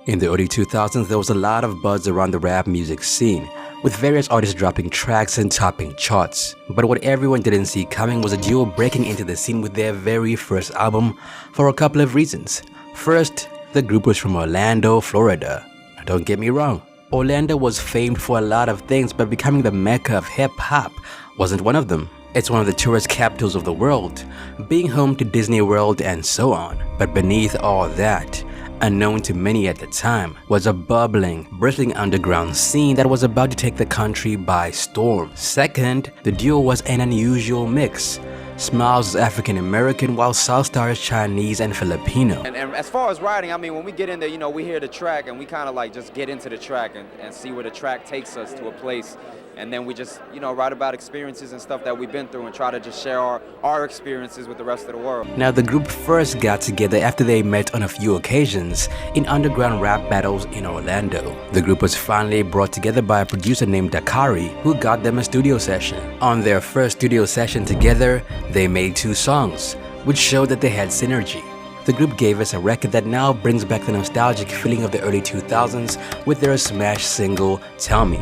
In the early 2000s, there was a lot of buzz around the rap music scene, with various artists dropping tracks and topping charts. But what everyone didn't see coming was a duo breaking into the scene with their very first album for a couple of reasons. First, the group was from Orlando, Florida. Now, don't get me wrong, Orlando was famed for a lot of things, but becoming the mecca of hip-hop wasn't one of them. It's one of the tourist capitals of the world, being home to Disney World and so on. But beneath all that, unknown to many at the time, was a bubbling, bristling underground scene that was about to take the country by storm. Second, the duo was an unusual mix. Smilez is African American while Southstar is Chinese and Filipino. And as far as writing, I mean, when we get in there, we hear the track and we kind of like just get into the track and see where the track takes us to a place. And then we just, write about experiences and stuff that we've been through and try to just share our experiences with the rest of the world. Now, the group first got together after they met on a few occasions in underground rap battles in Orlando. The group was finally brought together by a producer named Darari, who got them a studio session. On their first studio session together, they made 2 songs, which showed that they had synergy. The group gave us a record that now brings back the nostalgic feeling of the early 2000s with their smash single, Tell Me.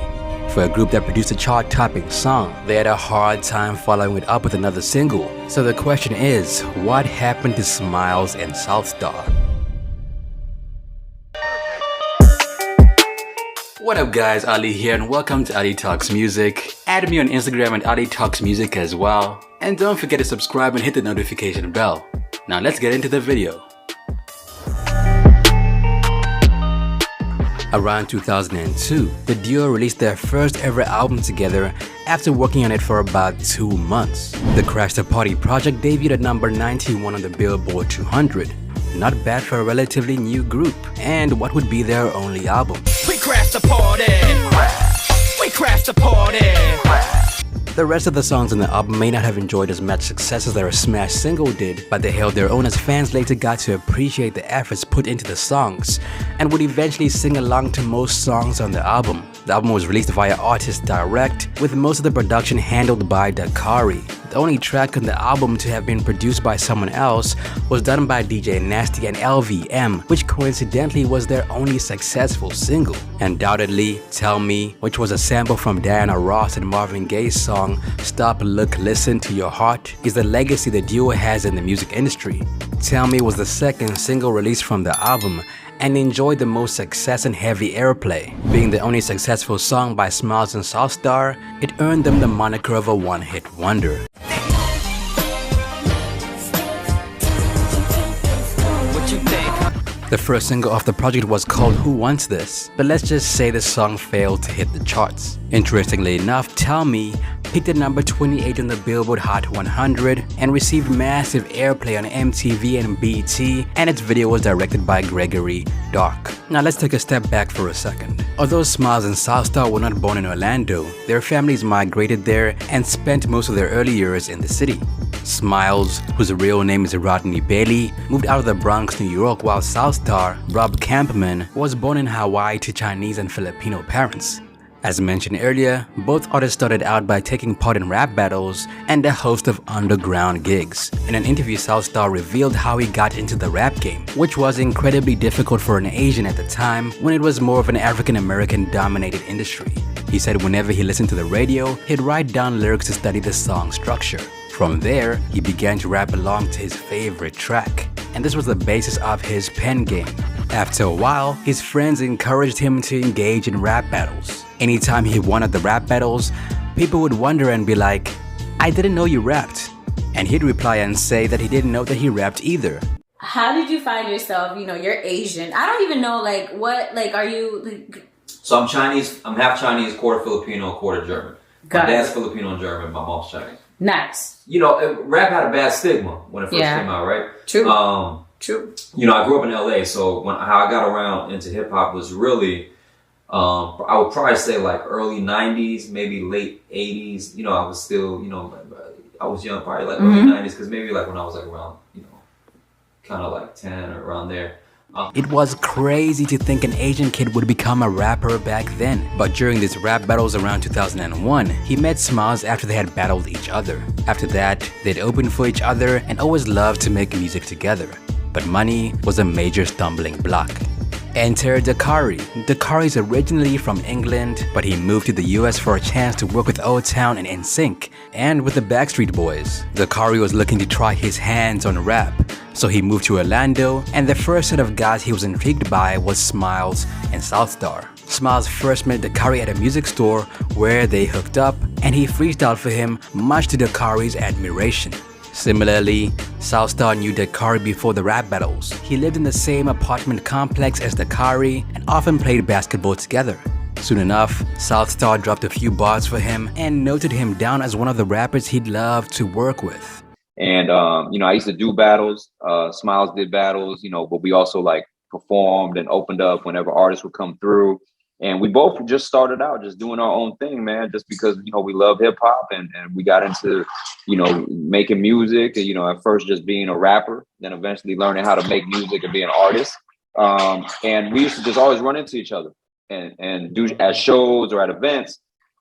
For a group that produced a chart-topping song, they had a hard time following it up with another single. So the question is, what happened to Smilez and Southstar? What up guys, Ali here and welcome to Ali Talks Music. Add me on Instagram at Ali Talks Music as well. And don't forget to subscribe and hit the notification bell. Now let's get into the video. Around 2002, the duo released their first ever album together after working on it for about 2 months. The Crash the Party project debuted at number 91 on the Billboard 200. Not bad for a relatively new group, and what would be their only album. We crash the party! We crash the party! The rest of the songs on the album may not have enjoyed as much success as their smash single did, but they held their own as fans later got to appreciate the efforts put into the songs and would eventually sing along to most songs on the album. The album was released via Artist Direct, with most of the production handled by Darari. The only track on the album to have been produced by someone else was done by DJ Nasty and LVM, which coincidentally was their only successful single. Undoubtedly, Tell Me, which was a sample from Diana Ross and Marvin Gaye's song Stop, Look, Listen to Your Heart, is the legacy the duo has in the music industry. Tell Me was the second single released from the album and enjoyed the most success and heavy airplay. Being the only successful song by Smilez and Southstar, it earned them the moniker of a one-hit wonder. The first single off the project was called Who Wants This, but let's just say the song failed to hit the charts. Interestingly enough, Tell Me peaked at number 28 on the Billboard Hot 100 and received massive airplay on MTV and BET, and its video was directed by Gregory Dark. Now let's take a step back for a second. Although Smilez and Southstar were not born in Orlando, their families migrated there and spent most of their early years in the city. Smilez, whose real name is Rodney Bailey, moved out of the Bronx, New York, while Southstar, Rob Campman, was born in Hawaii to Chinese and Filipino parents. As mentioned earlier, both artists started out by taking part in rap battles and a host of underground gigs. In an interview, Southstar revealed how he got into the rap game, which was incredibly difficult for an Asian at the time when it was more of an African-American dominated industry. He said whenever he listened to the radio, he'd write down lyrics to study the song structure. From there, he began to rap along to his favorite track, and this was the basis of his pen game. After a while, his friends encouraged him to engage in rap battles. Anytime he won at the rap battles, people would wonder and be like, "I didn't know you rapped." And he'd reply and say that he didn't know that he rapped either. How did you find yourself, you're Asian? I don't even know, are you... So I'm Chinese, I'm half Chinese, quarter Filipino, quarter German. My dad's Filipino and German, my mom's Chinese. Nice. Rap had a bad stigma when it first came out, right? True. True. I grew up in LA, so how I got around into hip hop was really, I would probably say like early 90s, maybe late 80s. I was still, I was young, probably like early 90s, because maybe like when I was like around, kind of like 10 or around there. It was crazy to think an Asian kid would become a rapper back then. But during these rap battles around 2001, he met Smilez after they had battled each other. After that, they'd opened for each other and always loved to make music together. But money was a major stumbling block. Enter Darari. Darari is originally from England, but he moved to the US for a chance to work with O-Town and NSYNC, and with the Backstreet Boys. Darari was looking to try his hands on rap, so he moved to Orlando, and the first set of guys he was intrigued by was Smilez and Southstar. Smilez first met Darari at a music store where they hooked up, and he freestyled for him, much to Darari's admiration. Similarly, Southstar knew Darari before the rap battles. He lived in the same apartment complex as Darari and often played basketball together. Soon enough, Southstar dropped a few bars for him and noted him down as one of the rappers he'd love to work with. And, I used to do battles. Smilez did battles, but we also like performed and opened up whenever artists would come through. And we both just started out just doing our own thing, man, just because, we love hip hop and we got into, making music, at first just being a rapper, then eventually learning how to make music and be an artist. And we used to just always run into each other and do at shows or at events.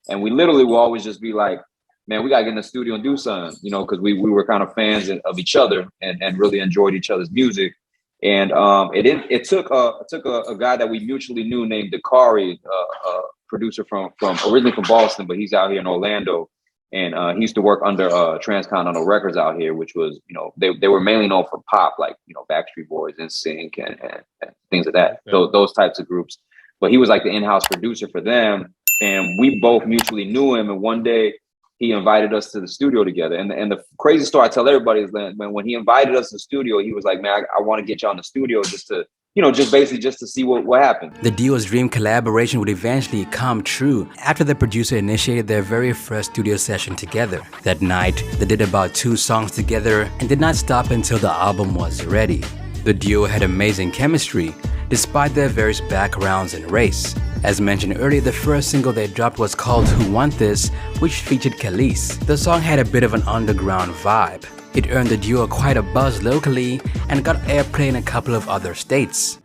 And we literally will always just be like, man, we got to get in the studio and do something, because we were kind of fans of each other and really enjoyed each other's music. And it took a guy that we mutually knew named Darari, a producer from originally from Boston, but he's out here in Orlando, and he used to work under Transcontinental Records out here, which was they were mainly known for pop, like Backstreet Boys and NSYNC and things of that, those types of groups. But he was like the in-house producer for them, and we both mutually knew him. And one day he invited us to the studio together. And the crazy story I tell everybody is that when he invited us to the studio, he was like, man, I want to get you on the studio just to, just to see what happened. The duo's dream collaboration would eventually come true after the producer initiated their very first studio session together. That night, they did about 2 songs together and did not stop until the album was ready. The duo had amazing chemistry, despite their various backgrounds and race. As mentioned earlier, the first single they dropped was called Who Want This, which featured Khalees. The song had a bit of an underground vibe. It earned the duo quite a buzz locally and got airplay in a couple of other states.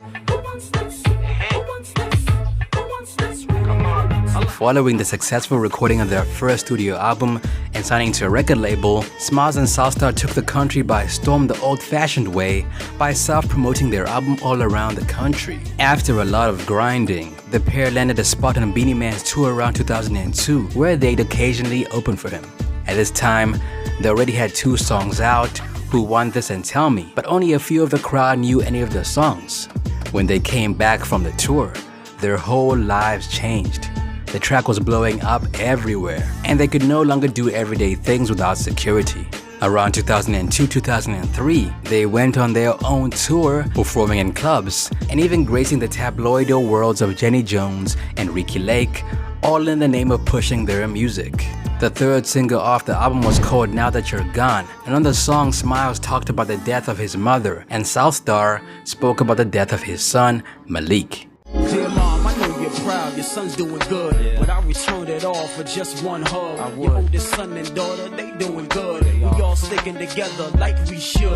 Following the successful recording of their first studio album and signing to a record label, Smilez and Southstar took the country by storm the old-fashioned way by self-promoting their album all around the country. After a lot of grinding, the pair landed a spot on Beanie Man's tour around 2002, where they'd occasionally open for him. At this time, they already had 2 songs out, Who Want This and Tell Me, but only a few of the crowd knew any of the songs. When they came back from the tour, their whole lives changed. The track was blowing up everywhere, and they could no longer do everyday things without security. Around 2002-2003, they went on their own tour, performing in clubs, and even gracing the tabloidal worlds of Jenny Jones and Ricki Lake, all in the name of pushing their music. The third single off the album was called Now That You're Gone, and on the song, Smilez talked about the death of his mother, and Southstar spoke about the death of his son, Malik. Dear mom, I know you're proud, your son's doing good, but I returned it all for just one hug. Your oldest son and daughter, they doing good. We all sticking together like we should.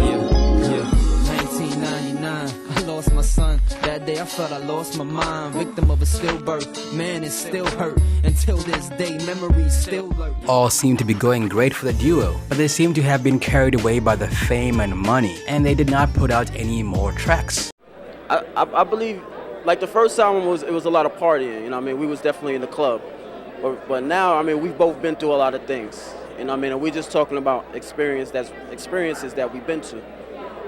1999, I lost my son. That day I felt I lost my mind. Victim of a stillbirth, man, it's still hurt. Until this day, memories still lurk. All seemed to be going great for the duo, but they seemed to have been carried away by the fame and money, and they did not put out any more tracks. I believe, like the first album it was a lot of partying, we was definitely in the club. But now, we've both been through a lot of things, and we're just talking about experiences that we've been to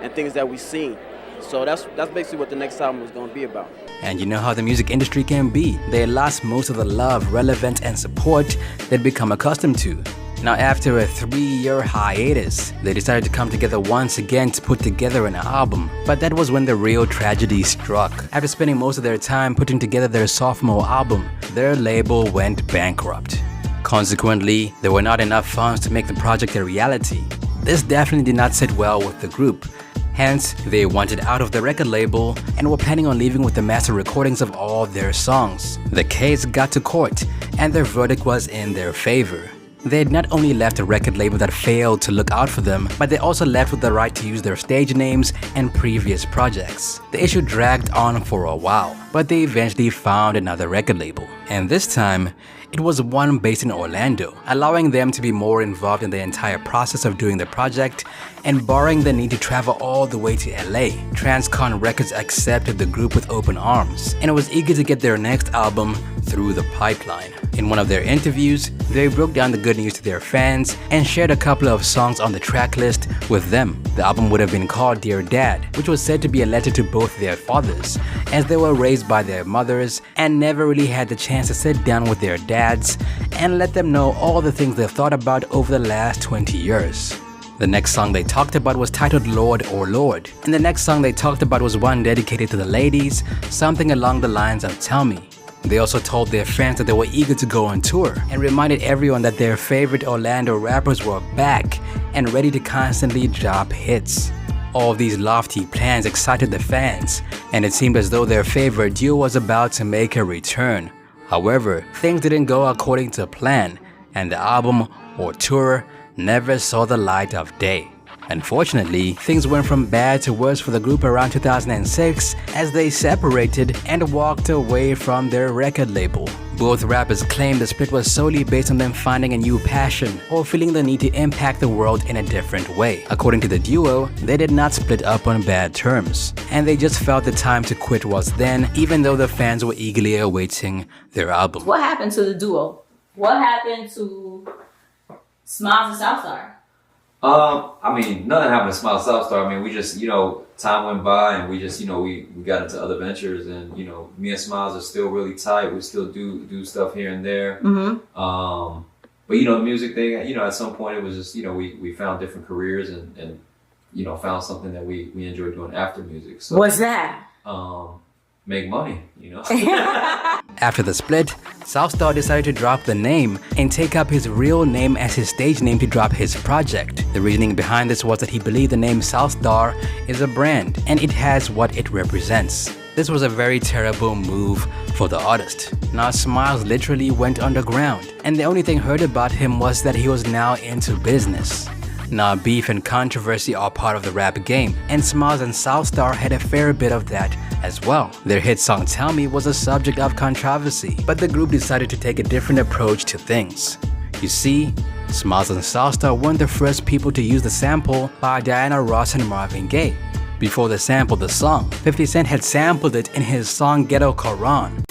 and things that we've seen. So that's basically what the next album is going to be about. And you know how the music industry can be. They lost most of the love, relevance, and support they'd become accustomed to. Now, after a 3-year hiatus, they decided to come together once again to put together an album. But that was when the real tragedy struck. After spending most of their time putting together their sophomore album, their label went bankrupt. Consequently, there were not enough funds to make the project a reality. This definitely did not sit well with the group. Hence, they wanted out of the record label and were planning on leaving with the master recordings of all their songs. The case got to court, and their verdict was in their favor. They had not only left a record label that failed to look out for them, but they also left with the right to use their stage names and previous projects. The issue dragged on for a while, but they eventually found another record label. And this time, it was one based in Orlando, allowing them to be more involved in the entire process of doing the project and barring the need to travel all the way to LA. Transcon Records accepted the group with open arms and was eager to get their next album through the pipeline. In one of their interviews, they broke down the good news to their fans and shared a couple of songs on the track list with them. The album would have been called Dear Dad, which was said to be a letter to both their fathers, as they were raised by their mothers and never really had the chance to sit down with their dads and let them know all the things they've thought about over the last 20 years. The next song they talked about was titled Lord or Lord, and the next song they talked about was one dedicated to the ladies, something along the lines of Tell Me. They also told their fans that they were eager to go on tour and reminded everyone that their favorite Orlando rappers were back and ready to constantly drop hits. All of these lofty plans excited the fans, and it seemed as though their favorite duo was about to make a return. However, things didn't go according to plan, and the album or tour never saw the light of day. Unfortunately, things went from bad to worse for the group around 2006 as they separated and walked away from their record label. Both rappers claimed the split was solely based on them finding a new passion or feeling the need to impact the world in a different way. According to the duo, they did not split up on bad terms, and they just felt the time to quit was then, even though the fans were eagerly awaiting their album. What happened to the duo? What happened to Smilez Southstar? I mean, nothing happened to Smilez Southstar. I mean, we just, time went by and we just, we got into other ventures, and, me and Smilez are still really tight. We still do stuff here and there. Mm-hmm. But, the music thing, at some point it was just, we found different careers and found something that we enjoyed doing after music. So, what's that? Make money, After the split, Southstar decided to drop the name and take up his real name as his stage name to drop his project. The reasoning behind this was that he believed the name Southstar is a brand and it has what it represents. This was a very terrible move for the artist. Now Smilez literally went underground, and the only thing heard about him was that he was now into business. Now beef and controversy are part of the rap game, and Smilez and Southstar had a fair bit of that as well. Their hit song Tell Me was a subject of controversy, but the group decided to take a different approach to things. You see, Smilez and Southstar weren't the first people to use the sample by Diana Ross and Marvin Gaye. Before they sampled the song, 50 Cent had sampled it in his song Ghetto Quran.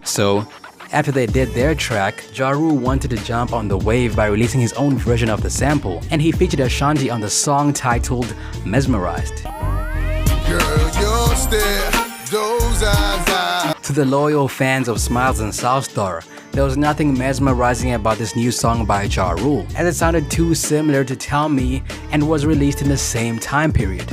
So, after they did their track, Ja Rule wanted to jump on the wave by releasing his own version of the sample, and he featured Ashanti on the song titled Mesmerized. Girl, your stare, those eyes. To the loyal fans of Smilez and Southstar, there was nothing mesmerizing about this new song by Ja Rule, as it sounded too similar to Tell Me and was released in the same time period.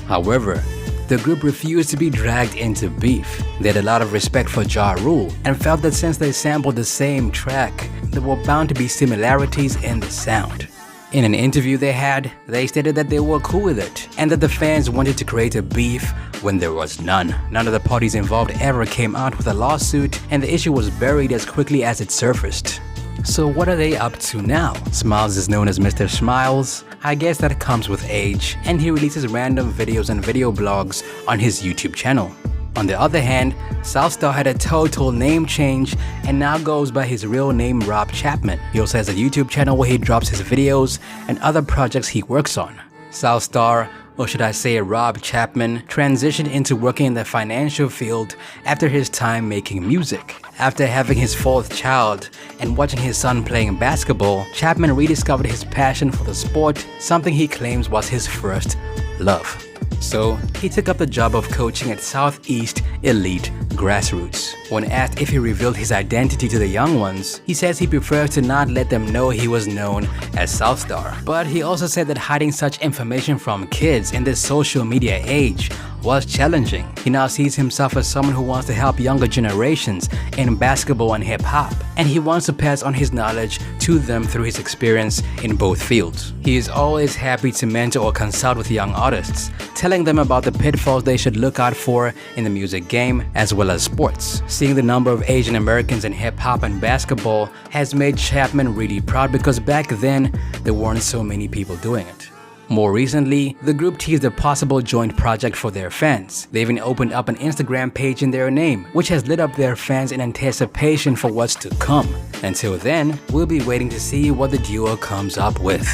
However, the group refused to be dragged into beef. They had a lot of respect for Ja Rule and felt that since they sampled the same track, there were bound to be similarities in the sound. In an interview they had, they stated that they were cool with it and that the fans wanted to create a beef when there was none. None of the parties involved ever came out with a lawsuit, and the issue was buried as quickly as it surfaced. So what are they up to now? Smilez is known as Mr. Smilez. I guess that comes with age, and he releases random videos and video blogs on his YouTube channel. On the other hand, Southstar had a total name change and now goes by his real name Rob Chapman. He also has a YouTube channel where he drops his videos and other projects he works on. Southstar, or should I say Rob Chapman, transitioned into working in the financial field after his time making music. After having his fourth child and watching his son playing basketball, Chapman rediscovered his passion for the sport, something he claims was his first love. So, he took up the job of coaching at Southeast Elite Grassroots. When asked if he revealed his identity to the young ones, he says he prefers to not let them know he was known as Southstar. But he also said that hiding such information from kids in this social media age was challenging. He now sees himself as someone who wants to help younger generations in basketball and hip-hop, and he wants to pass on his knowledge to them through his experience in both fields. He is always happy to mentor or consult with young artists, telling them about the pitfalls they should look out for in the music game as well as sports. Seeing the number of Asian Americans in hip-hop and basketball has made Chapman really proud because back then there weren't so many people doing it. More recently, the group teased a possible joint project for their fans. They even opened up an Instagram page in their name, which has lit up their fans in anticipation for what's to come. Until then, we'll be waiting to see what the duo comes up with.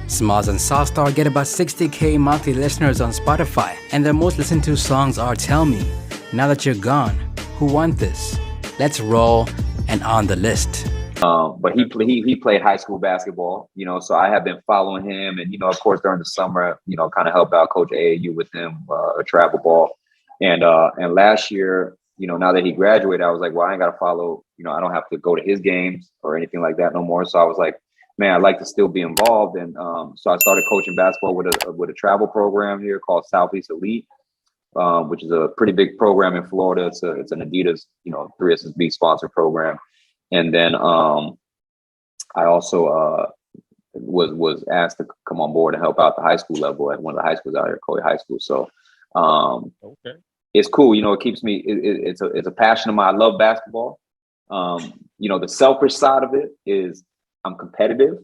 Smilez and Southstar get about 60K monthly listeners on Spotify, and their most listened to songs are Tell Me, Now That You're Gone, Who Want This, Let's Roll, and On the List. But he played high school basketball, you know, so I have been following him, and, you know, of course, during the summer, you know, kind of help out Coach AAU with him, a travel ball. And last year, you know, now that he graduated, I was like, well, I ain't got to follow, you know, I don't have to go to his games or anything like that no more. So I was like, man, I'd like to still be involved. And so I started coaching basketball with a travel program here called Southeast Elite, which is a pretty big program in Florida. It's an Adidas, you know, 3SSB sponsored program. And then I also was asked to come on board and help out the high school level at one of the high schools out here, Coy High School. So it's cool. You know, it keeps me. It's a passion of mine. I love basketball. You know, the selfish side of it is I'm competitive.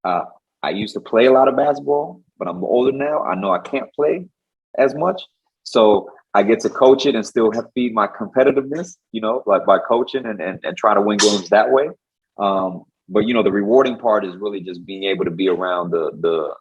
I used to play a lot of basketball, but I'm older now. I know I can't play as much, so I get to coach it and still feed my competitiveness, you know, like by coaching and try to win games that way. But, you know, the rewarding part is really just being able to be around the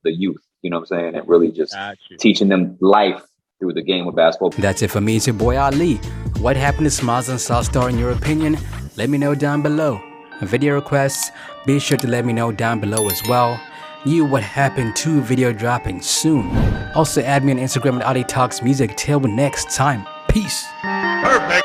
youth, you know what I'm saying? And really just teaching them life through the game of basketball. That's it for me. It's your boy Ali. What happened to Smilez and Southstar in your opinion? Let me know down below. Video requests, be sure to let me know down below as well. What happened to video dropping soon. Also add me on Instagram at Ali Talks Music. Till next time. Peace. Perfect.